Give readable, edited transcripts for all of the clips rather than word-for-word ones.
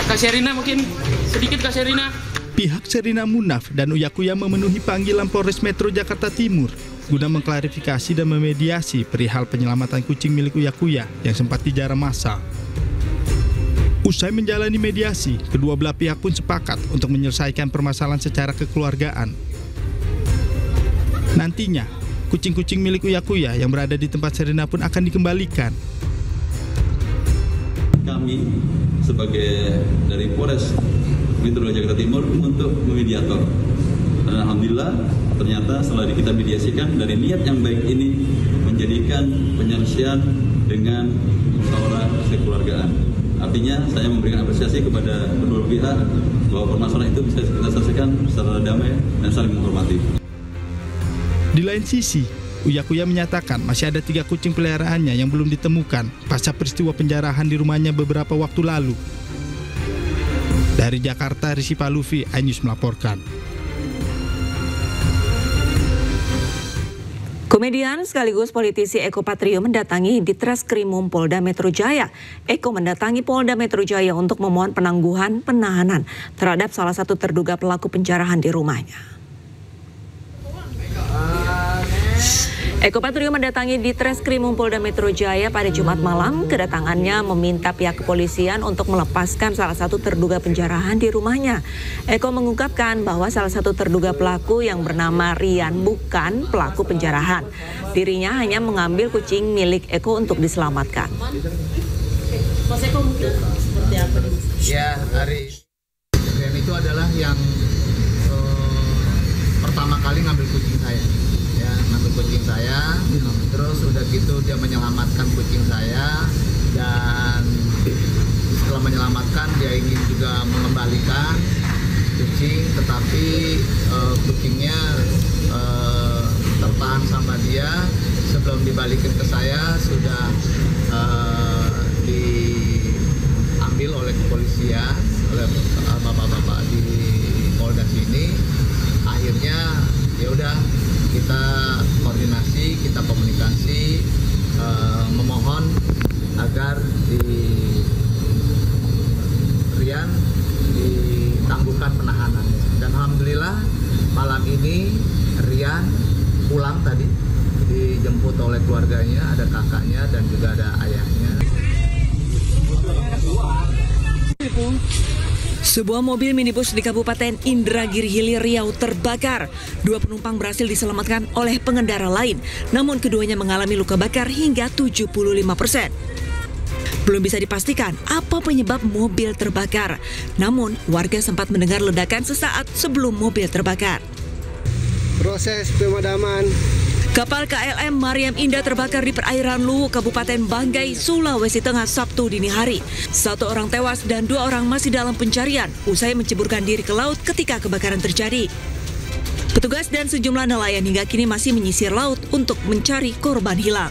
Kak Sherina mungkin sedikit Kak Sherina. Pihak Sherina Munaf dan Uya Kuya memenuhi panggilan Polres Metro Jakarta Timur guna mengklarifikasi dan memediasi perihal penyelamatan kucing milik Uya Kuya yang sempat dijarah massa. Usai menjalani mediasi, kedua belah pihak pun sepakat untuk menyelesaikan permasalahan secara kekeluargaan. Nantinya, kucing-kucing milik Uya Kuya yang berada di tempat Sherina pun akan dikembalikan. Kami sebagai dari Polres Metro Jakarta Timur untuk memediator. Dan alhamdulillah ternyata setelah kita mediasikan dari niat yang baik ini menjadikan penyelesaian dengan musyawarah kekeluargaan. Artinya saya memberikan apresiasi kepada kedua pihak bahwa permasalahan itu bisa kita selesaikan secara damai dan saling menghormati. Di lain sisi, Uya Kuya menyatakan masih ada 3 kucing peliharaannya yang belum ditemukan pasca peristiwa penjarahan di rumahnya beberapa waktu lalu. Dari Jakarta, Rizky Paluvi, iNews melaporkan. Komedian sekaligus politisi Eko Patrio mendatangi Ditreskrimum Polda Metro Jaya. Eko mendatangi Polda Metro Jaya untuk memohon penangguhan penahanan terhadap salah satu terduga pelaku penjarahan di rumahnya. Eko Patrio mendatangi Ditreskrimum Polda Metro Jaya pada Jumat malam. Kedatangannya meminta pihak kepolisian untuk melepaskan salah satu terduga penjarahan di rumahnya. Eko mengungkapkan bahwa salah satu terduga pelaku yang bernama Rian bukan pelaku penjarahan. Dirinya hanya mengambil kucing milik Eko untuk diselamatkan. Mas Eko mungkin seperti apa? Ya, Rian itu adalah yang pertama kali ngambil kucing saya. Ya, ngambil kucing saya, terus udah gitu dia menyelamatkan kucing saya, dan setelah menyelamatkan dia ingin juga mengembalikan kucing, tetapi kucingnya tertahan sama dia. Sebelum dibalikin ke saya sudah diambil oleh kepolisian, oleh bapak-bapak di Polda sini. Akhirnya ya udah, kita koordinasi, kita komunikasi, memohon agar Rian ditangguhkan penahanannya. Dan alhamdulillah malam ini Rian pulang tadi, dijemput oleh keluarganya, ada kakaknya dan juga ada ayahnya. Sebuah mobil minibus di Kabupaten Indragiri Hilir Riau terbakar. 2 penumpang berhasil diselamatkan oleh pengendara lain, namun keduanya mengalami luka bakar hingga 75%. Belum bisa dipastikan apa penyebab mobil terbakar, namun warga sempat mendengar ledakan sesaat sebelum mobil terbakar. Proses pemadaman. Kapal KLM Mariam Indah terbakar di perairan Luwu, Kabupaten Banggai, Sulawesi Tengah, Sabtu dini hari. 1 orang tewas dan 2 orang masih dalam pencarian usai menceburkan diri ke laut ketika kebakaran terjadi. Petugas dan sejumlah nelayan hingga kini masih menyisir laut untuk mencari korban hilang.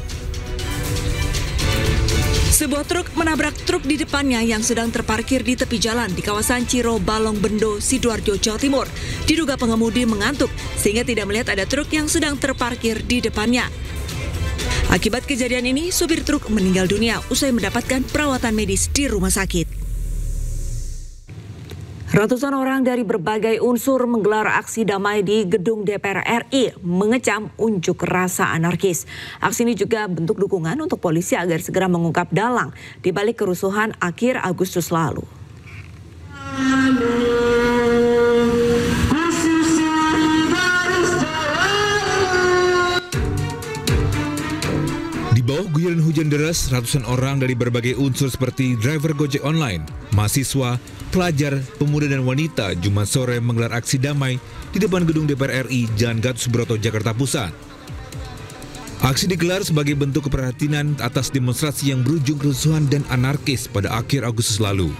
Sebuah truk menabrak truk di depannya yang sedang terparkir di tepi jalan di kawasan Ciro Balong Bendo, Sidoarjo, Jawa Timur. Diduga pengemudi mengantuk sehingga tidak melihat ada truk yang sedang terparkir di depannya. Akibat kejadian ini, supir truk meninggal dunia usai mendapatkan perawatan medis di rumah sakit. Ratusan orang dari berbagai unsur menggelar aksi damai di gedung DPR RI mengecam unjuk rasa anarkis. Aksi ini juga bentuk dukungan untuk polisi agar segera mengungkap dalang di balik kerusuhan akhir Agustus lalu. Di bawah guyuran hujan deras, ratusan orang dari berbagai unsur seperti driver Gojek online, mahasiswa, pelajar, pemuda dan wanita Jumat sore menggelar aksi damai di depan gedung DPR RI Jalan Gatot Subroto, Jakarta Pusat. Aksi digelar sebagai bentuk keprihatinan atas demonstrasi yang berujung kerusuhan dan anarkis pada akhir Agustus lalu.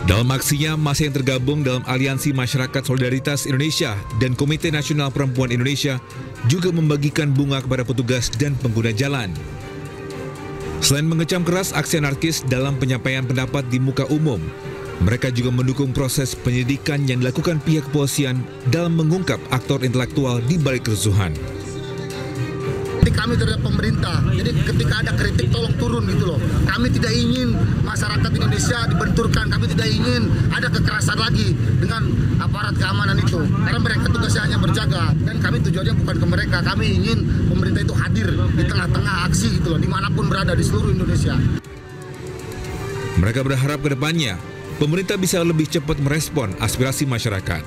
Dalam aksinya, massa yang tergabung dalam Aliansi Masyarakat Solidaritas Indonesia dan Komite Nasional Perempuan Indonesia juga membagikan bunga kepada petugas dan pengguna jalan. Selain mengecam keras aksi anarkis dalam penyampaian pendapat di muka umum, mereka juga mendukung proses penyelidikan yang dilakukan pihak kepolisian dalam mengungkap aktor intelektual di balik kerusuhan. kritik kami terhadap pemerintah. Jadi ketika ada kritik tolong turun gitu loh. Kami tidak ingin masyarakat Indonesia dibenturkan, kami tidak ingin ada kekerasan lagi dengan aparat keamanan itu. Karena mereka tugasnya hanya berjaga dan kami tujuannya bukan ke mereka. Kami ingin pemerintah itu hadir di tengah-tengah aksi gitu loh, dimanapun berada di seluruh Indonesia. Mereka berharap ke depannya pemerintah bisa lebih cepat merespon aspirasi masyarakat.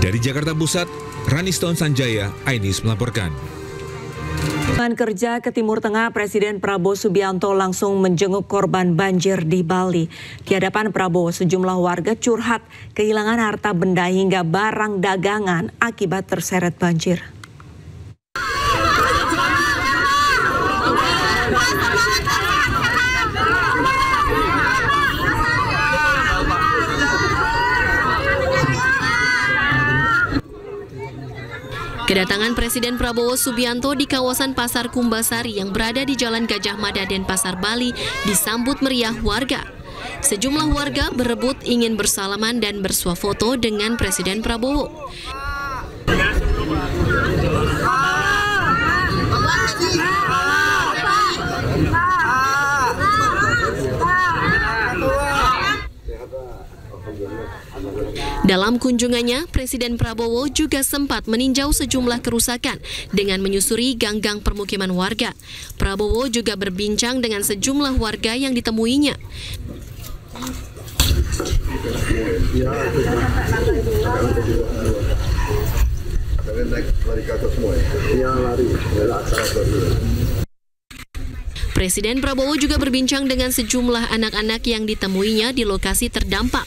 Dari Jakarta Pusat, Raniston Sanjaya, iNews melaporkan. Kunjungan kerja ke Timur Tengah, Presiden Prabowo Subianto langsung menjenguk korban banjir di Bali. Di hadapan Prabowo, sejumlah warga curhat kehilangan harta benda hingga barang dagangan akibat terseret banjir. Kedatangan Presiden Prabowo Subianto di kawasan Pasar Kumbasari yang berada di Jalan Gajah Mada, Denpasar, Bali disambut meriah warga. Sejumlah warga berebut ingin bersalaman dan bersuah foto dengan Presiden Prabowo. Dalam kunjungannya, Presiden Prabowo juga sempat meninjau sejumlah kerusakan dengan menyusuri gang-gang permukiman warga. Prabowo juga berbincang dengan sejumlah warga yang ditemuinya. Presiden Prabowo juga berbincang dengan sejumlah anak-anak yang ditemuinya di lokasi terdampak.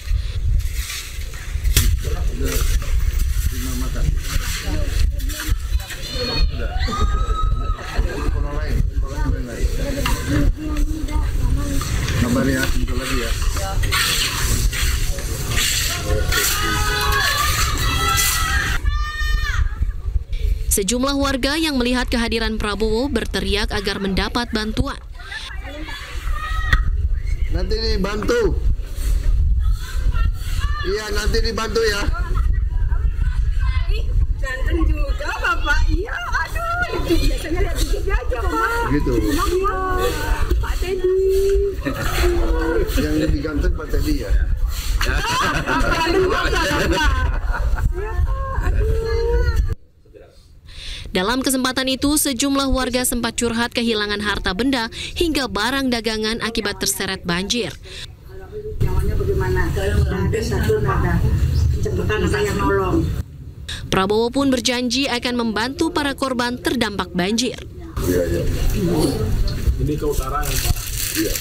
Sejumlah warga yang melihat kehadiran Prabowo berteriak agar mendapat bantuan. Nanti dibantu. Iya, nanti dibantu ya. Ganteng juga Bapak. Iya, aduh, itu biasanya lihat dikit aja, Pak. Gitu. Pak Teddy. Yang lebih ganteng Pak Teddy ya. Dalam kesempatan itu, sejumlah warga sempat curhat kehilangan harta benda hingga barang dagangan akibat terseret banjir. Nyamannya bagaimana? Ada satu nada. Cepetan saya nolong. Prabowo pun berjanji akan membantu para korban terdampak banjir. Ini ke utara ya, Pak? Iya.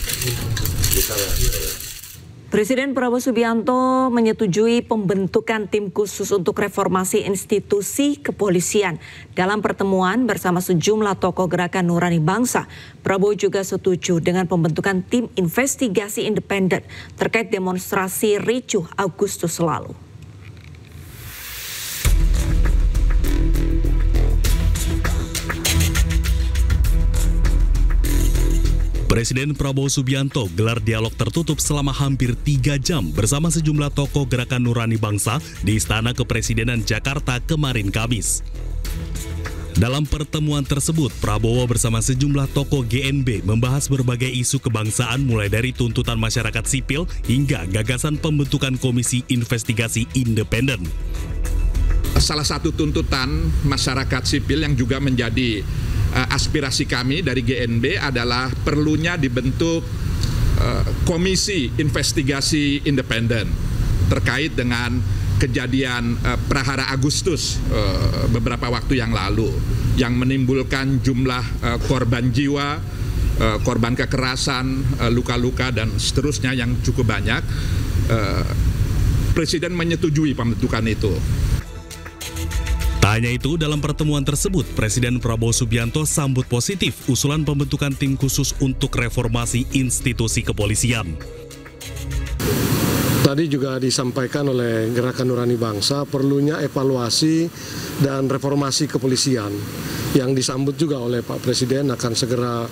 Presiden Prabowo Subianto menyetujui pembentukan tim khusus untuk reformasi institusi kepolisian. Dalam pertemuan bersama sejumlah tokoh Gerakan Nurani Bangsa, Prabowo juga setuju dengan pembentukan tim investigasi independen terkait demonstrasi ricuh Agustus lalu. Presiden Prabowo Subianto gelar dialog tertutup selama hampir 3 jam bersama sejumlah tokoh Gerakan Nurani Bangsa di Istana Kepresidenan Jakarta kemarin Kamis. Dalam pertemuan tersebut, Prabowo bersama sejumlah tokoh GNB membahas berbagai isu kebangsaan mulai dari tuntutan masyarakat sipil hingga gagasan pembentukan komisi investigasi independen. Salah satu tuntutan masyarakat sipil yang juga menjadi aspirasi kami dari GNB adalah perlunya dibentuk komisi investigasi independen terkait dengan kejadian Prahara Agustus beberapa waktu yang lalu yang menimbulkan jumlah korban jiwa, korban kekerasan, luka-luka dan seterusnya yang cukup banyak. Presiden menyetujui pembentukan itu. Tak hanya itu, dalam pertemuan tersebut, Presiden Prabowo Subianto sambut positif usulan pembentukan tim khusus untuk reformasi institusi kepolisian. Tadi juga disampaikan oleh Gerakan Nurani Bangsa perlunya evaluasi dan reformasi kepolisian yang disambut juga oleh Pak Presiden akan segera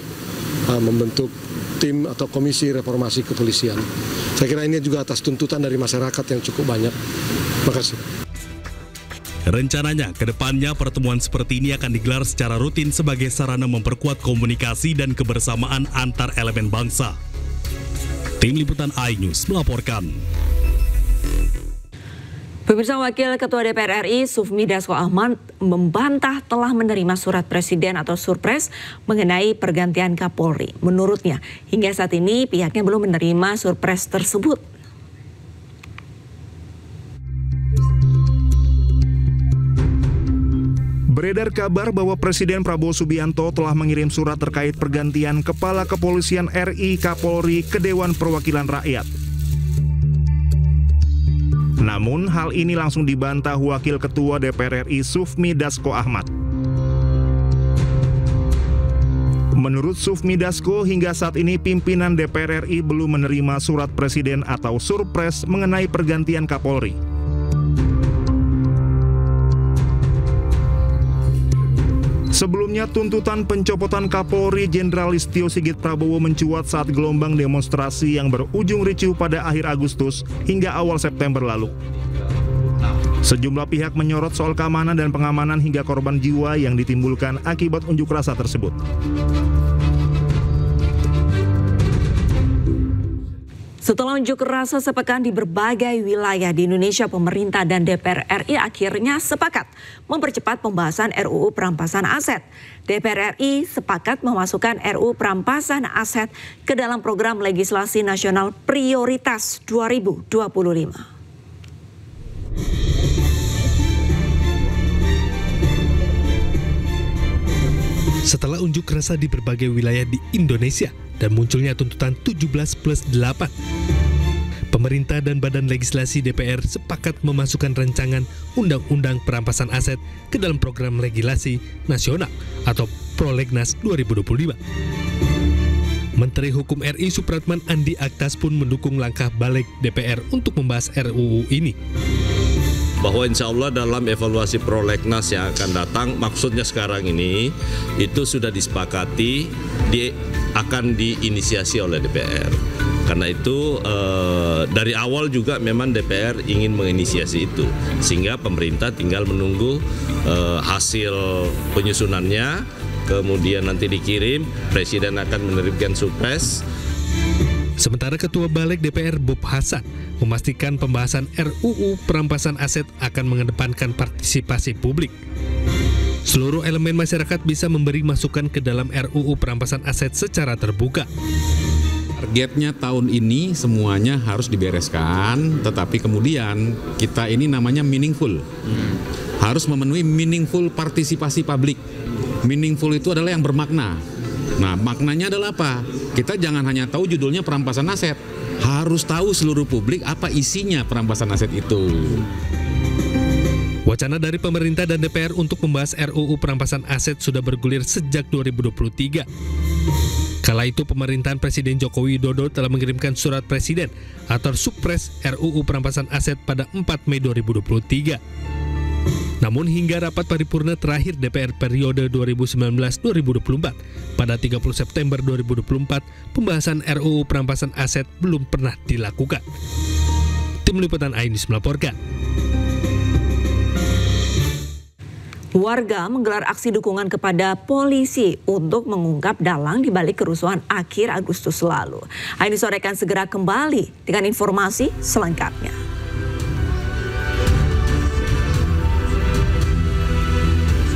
membentuk tim atau komisi reformasi kepolisian. Saya kira ini juga atas tuntutan dari masyarakat yang cukup banyak. Terima kasih. Rencananya, ke depannya pertemuan seperti ini akan digelar secara rutin sebagai sarana memperkuat komunikasi dan kebersamaan antar elemen bangsa. Tim Liputan iNews melaporkan. Pemirsa, Wakil Ketua DPR RI Sufmi Dasko Ahmad membantah telah menerima surat Presiden atau Surpres mengenai pergantian Kapolri. Menurutnya, hingga saat ini pihaknya belum menerima Surpres tersebut. Beredar kabar bahwa Presiden Prabowo Subianto telah mengirim surat terkait pergantian Kepala Kepolisian RI Kapolri ke Dewan Perwakilan Rakyat. Namun, hal ini langsung dibantah Wakil Ketua DPR RI Sufmi Dasko Ahmad. Menurut Sufmi Dasko, hingga saat ini pimpinan DPR RI belum menerima surat Presiden atau Surpres mengenai pergantian Kapolri. Sebelumnya, tuntutan pencopotan Kapolri Jenderal Listio Sigit Prabowo mencuat saat gelombang demonstrasi yang berujung ricuh pada akhir Agustus hingga awal September lalu. Sejumlah pihak menyorot soal keamanan dan pengamanan hingga korban jiwa yang ditimbulkan akibat unjuk rasa tersebut. Setelah unjuk rasa sepekan di berbagai wilayah di Indonesia, pemerintah dan DPR RI akhirnya sepakat mempercepat pembahasan RUU Perampasan Aset. DPR RI sepakat memasukkan RUU Perampasan Aset ke dalam program legislasi nasional prioritas 2025. Setelah unjuk rasa di berbagai wilayah di Indonesia dan munculnya tuntutan 17+8, pemerintah dan Badan Legislasi DPR sepakat memasukkan rancangan Undang-Undang Perampasan Aset ke dalam program legislasi nasional atau Prolegnas 2025. Menteri Hukum RI Supratman Andi Aktas pun mendukung langkah balik DPR untuk membahas RUU ini. Bahwa insya Allah dalam evaluasi prolegnas yang akan datang, maksudnya sekarang ini itu sudah disepakati akan diinisiasi oleh DPR. Karena itu dari awal juga memang DPR ingin menginisiasi itu, sehingga pemerintah tinggal menunggu hasil penyusunannya, kemudian nanti dikirim, Presiden akan menerbitkan Surpres. Sementara Ketua Balik DPR Bob Hasan memastikan pembahasan RUU Perampasan Aset akan mengedepankan partisipasi publik. Seluruh elemen masyarakat bisa memberi masukan ke dalam RUU Perampasan Aset secara terbuka. Targetnya tahun ini semuanya harus dibereskan, tetapi kemudian kita ini namanya meaningful. Harus memenuhi meaningful partisipasi publik. Meaningful itu adalah yang bermakna. Nah, maknanya adalah apa? Kita jangan hanya tahu judulnya perampasan aset, harus tahu seluruh publik apa isinya perampasan aset itu. Wacana dari pemerintah dan DPR untuk membahas RUU Perampasan Aset sudah bergulir sejak 2023. Kala itu pemerintahan Presiden Joko Widodo telah mengirimkan surat Presiden atau Surpres RUU Perampasan Aset pada 4 Mei 2023. Namun hingga rapat paripurna terakhir DPR periode 2019-2024 pada 30 September 2024, pembahasan RUU Perampasan Aset belum pernah dilakukan. Tim Liputan iNews melaporkan. Warga menggelar aksi dukungan kepada polisi untuk mengungkap dalang di balik kerusuhan akhir Agustus lalu. iNews sore akan segera kembali dengan informasi selengkapnya.